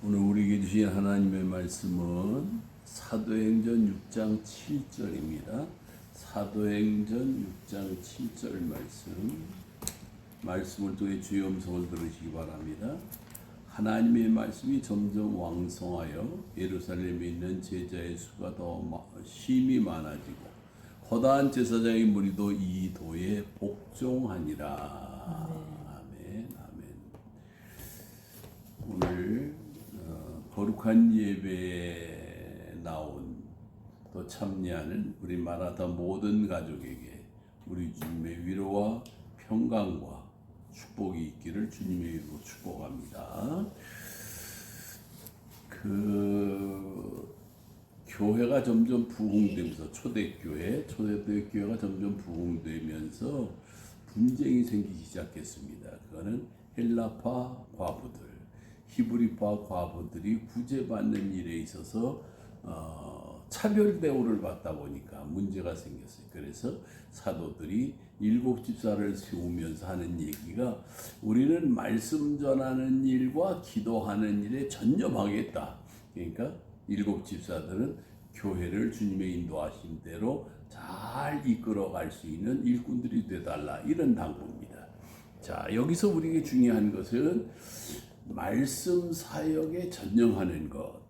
오늘 우리에게 주신 하나님의 말씀은 사도행전 6장 7절입니다. 사도행전 6장 7절 말씀을 통해 주의 음성을 들으시기 바랍니다. 하나님의 말씀이 점점 왕성하여 예루살렘에 있는 제자의 수가 더 심히 많아지고 거대한 제사장의 무리도 이 도에 복종하니라. 아멘. 오늘 거룩한 예배에 나온 또 참여하는 우리 마라다 모든 가족에게 우리 주님의 위로와 평강과 축복이 있기를 주님의 이름으로 축복합니다. 교회가 점점 부흥되면서 초대교회가 점점 부흥되면서 분쟁이 생기기 시작했습니다. 그거는 헬라파 과부들, 히브리파 과부들이 구제받는 일에 있어서 차별 대우를 받다 보니까 문제가 생겼어요. 그래서 사도들이 7집사를 세우면서 하는 얘기가 우리는 말씀 전하는 일과 기도하는 일에 전념하겠다. 그러니까 7집사들은 교회를 주님의 인도하신 대로 잘 이끌어갈 수 있는 일꾼들이 되달라, 이런 당부입니다. 자, 여기서 우리에게 중요한 것은 말씀 사역에 전념하는 것,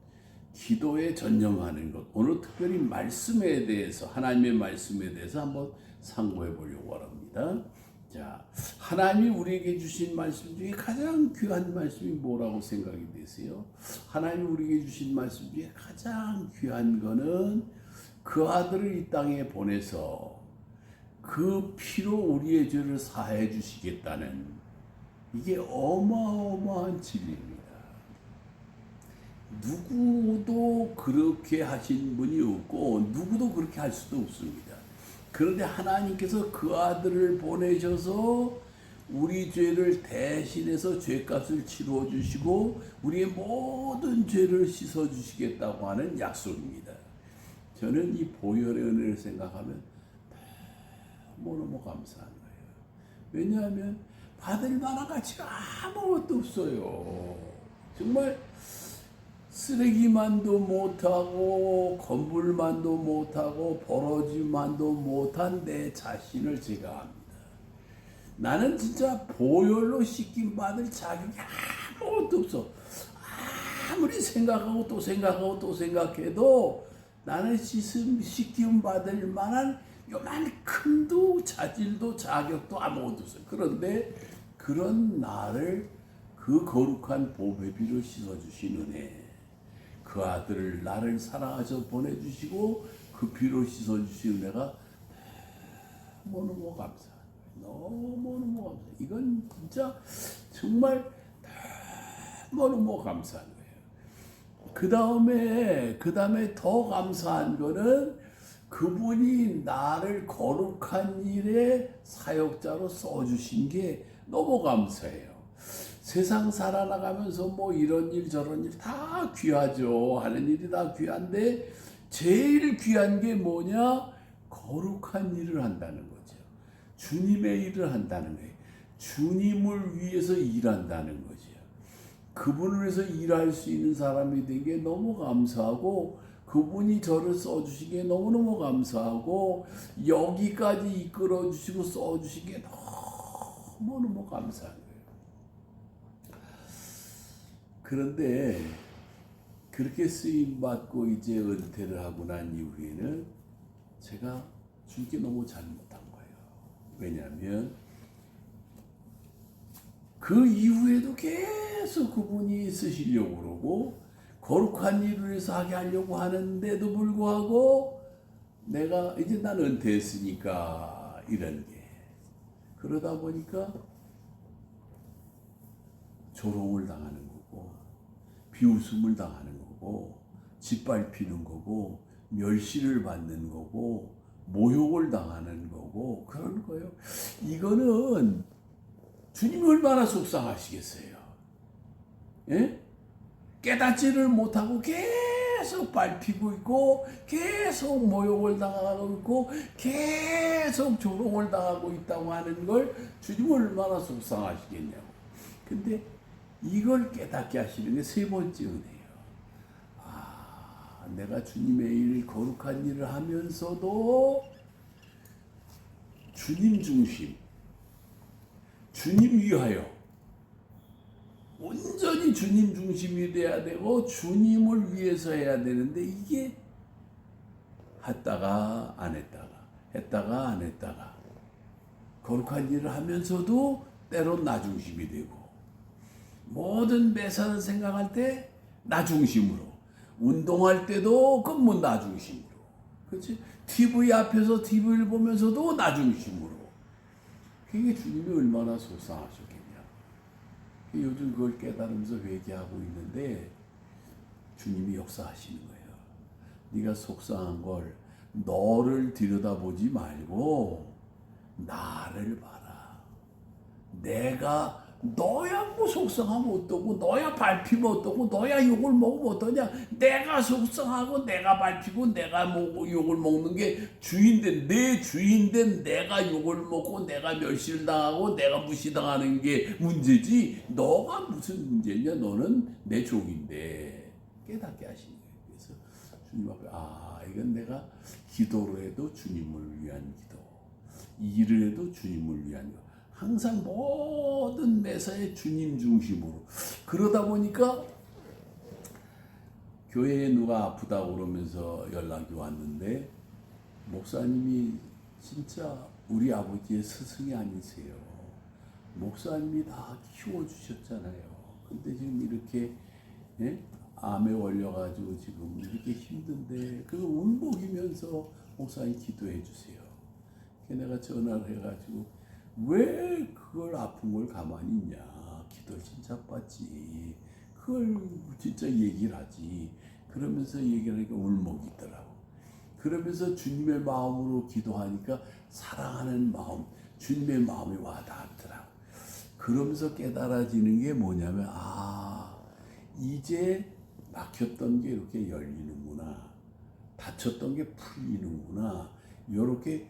기도에 전념하는 것. 오늘 특별히 말씀에 대해서, 하나님의 말씀에 대해서 한번 상고해 보려고 합니다. 자, 하나님이 우리에게 주신 말씀 중에 가장 귀한 말씀이 뭐라고 생각이 되세요? 하나님이 우리에게 주신 말씀 중에 가장 귀한 거는 그 아들을 이 땅에 보내서 그 피로 우리의 죄를 사해 주시겠다는, 이게 어마어마한 진리입니다. 누구도 그렇게 하신 분이 없고 누구도 그렇게 할 수도 없습니다. 그런데 하나님께서 그 아들을 보내셔서 우리 죄를 대신해서 죄값을 치루어 주시고 우리의 모든 죄를 씻어 주시겠다고 하는 약속입니다. 저는 이 보혈의 은혜를 생각하면 너무너무 감사한 거예요. 왜냐하면 받을 만한 가치가 아무것도 없어요. 정말 쓰레기만도 못하고 건물만도 못하고 버러지만도 못한 내 자신을 제가 압니다. 나는 진짜 보혈로 씻김 받을 자격이 아무것도 없어. 아무리 생각하고 또 생각하고 또 생각해도 나는 씻김 받을 만한 요만큼도 자질도 자격도 아무것도 없어요. 그런데 그런 나를 그 거룩한 보배 피로 씻어주신 은혜, 그 아들을 나를 사랑하셔서 보내주시고 그 피로 씻어주신 은혜가 너무너무 감사해요. 너무너무 감사해요. 이건 진짜 정말 너무너무 감사한 거예요. 그 다음에 더 감사한 거는 그분이 나를 거룩한 일에 사역자로 써주신 게 너무 감사해요. 세상 살아나가면서 뭐 이런 일 저런 일 다 귀하죠. 하는 일이 다 귀한데 제일 귀한 게 뭐냐? 거룩한 일을 한다는 거죠. 주님의 일을 한다는 거예요. 주님을 위해서 일한다는 거죠. 그분을 위해서 일할 수 있는 사람이 된 게 너무 감사하고, 그분이 저를 써주시기에 너무너무 감사하고, 여기까지 이끌어주시고 써주시기에 너무너무 감사한 거예요. 그런데 그렇게 쓰임받고 이제 은퇴를 하고 난 이후에는 제가 주님께 너무 잘못한 거예요. 왜냐하면 그 이후에도 계속 그분이 쓰시려고 그러고 거룩한 일을 위해서 하게 하려고 하는데도 불구하고 내가 이제 난 은퇴했으니까 이런 게, 그러다 보니까 조롱을 당하는 거고 비웃음을 당하는 거고 짓밟히는 거고 멸시를 받는 거고 모욕을 당하는 거고 그런 거예요. 이거는 주님이 얼마나 속상하시겠어요. 예? 깨닫지를 못하고 계속 밟히고 있고 계속 모욕을 당하고 있고 계속 조롱을 당하고 있다고 하는 걸 주님이 얼마나 속상하시겠냐고. 근데 이걸 깨닫게 하시는 게 세 번째 은혜예요. 아, 내가 주님의 일, 거룩한 일을 하면서도 주님 중심, 주님 위하여 온전히 주님 중심이 돼야 되고 주님을 위해서 해야 되는데 이게 했다가 안 했다가 했다가 안 했다가 거룩한 일을 하면서도 때론 나 중심이 되고 모든 매사를 생각할 때 나 중심으로 운동할 때도 그뭐 나 중심으로 그렇지? TV 앞에서 TV를 보면서도 나 중심으로 그게 주님이 얼마나 속상하셨겠냐. 요즘 그걸 깨달으면서 회개하고 있는데 주님이 역사하시는 거예요. 네가 속상한 걸 너를 들여다보지 말고 나를 봐라. 내가 너야 뭐 속상하면 어떠고 너야 밟히면 어떠고 너야 욕을 먹으면 어떠냐. 내가 속상하고 내가 밟히고 내가 욕을 먹는 게 주인된 내 주인된 내가 욕을 먹고 내가 멸시를 당하고 내가 무시당하는 게 문제지 너가 무슨 문제냐. 너는 내 종인데 깨닫게 하시는 거예요. 그래서 주님 앞에 이건 내가 기도로 해도 주님을 위한 기도 일을 해도 주님을 위한 거 항상 모든 매사에 주님 중심으로 그러다 보니까 교회에 누가 아프다고 그러면서 연락이 왔는데 목사님이 진짜 우리 아버지의 스승이 아니세요. 목사님이 다 키워주셨잖아요. 근데 지금 이렇게 암에 걸려가지고 지금 이렇게 힘든데 그거 울먹이면서 목사님 기도해 주세요. 내가 전화를 해가지고 왜 그걸 아픈 걸 가만히 있냐. 기도 진짜 받지. 그걸 진짜 얘기를 하지. 그러면서 얘기를 하니까 울먹이더라고. 그러면서 주님의 마음으로 기도하니까 사랑하는 마음, 주님의 마음이 와닿더라고. 그러면서 깨달아지는 게 뭐냐면 이제 막혔던 게 이렇게 열리는구나. 닫혔던 게 풀리는구나. 이렇게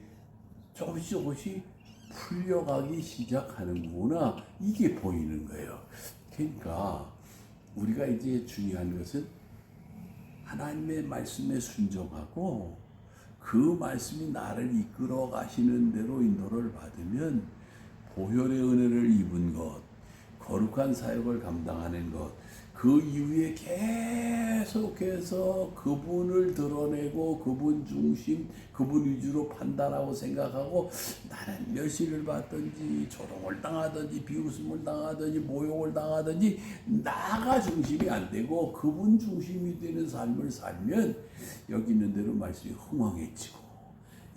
조금씩 풀려가기 시작하는구나. 이게 보이는 거예요. 그러니까 우리가 이제 중요한 것은 하나님의 말씀에 순종하고 그 말씀이 나를 이끌어 가시는 대로 인도를 받으면 보혈의 은혜를 입은 것, 거룩한 사역을 감당하는 것, 그 이후에 계속해서 그분을 드러내고 그분 중심, 그분 위주로 판단하고 생각하고 나는 멸시를 받든지 조롱을 당하든지 비웃음을 당하든지 모욕을 당하든지 나가 중심이 안 되고 그분 중심이 되는 삶을 살면 여기 있는 대로 말씀이 흥황해지고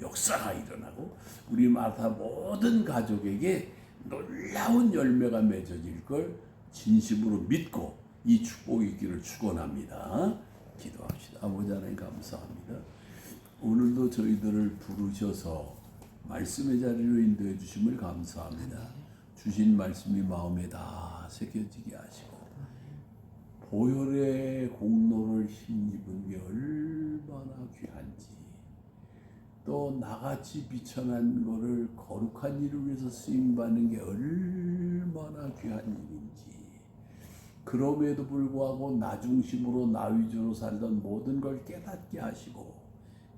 역사가 일어나고 우리 마다 모든 가족에게 놀라운 열매가 맺어질 걸 진심으로 믿고 이 축복의 있기를 축원합니다. 기도합시다. 아버지 하나님 감사합니다. 오늘도 저희들을 부르셔서 말씀의 자리로 인도해 주심을 감사합니다. 주신 말씀이 마음에 다 새겨지게 하시고 보혈의 공로를 힘입은 게 얼마나 귀한지 또 나같이 비천한 거를 거룩한 일을 위해서 쓰임받는 게 얼마나 귀한 일인지 그럼에도 불구하고 나 중심으로 나 위주로 살던 모든 걸 깨닫게 하시고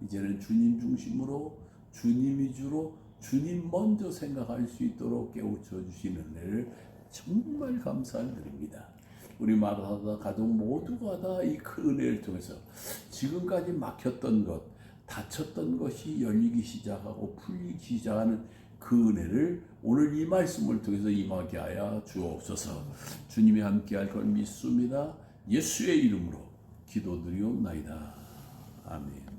이제는 주님 중심으로 주님 위주로 주님 먼저 생각할 수 있도록 깨우쳐 주시는 은혜를 정말 감사드립니다. 우리 마라사 가족 모두가 다 이 큰 은혜를 통해서 지금까지 막혔던 것 닫혔던 것이 열리기 시작하고 풀리기 시작하는 그 은혜를 오늘 이 말씀을 통해서 임하게 하여 주옵소서. 주님이 함께할 걸 믿습니다. 예수의 이름으로 기도드리옵나이다. 아멘.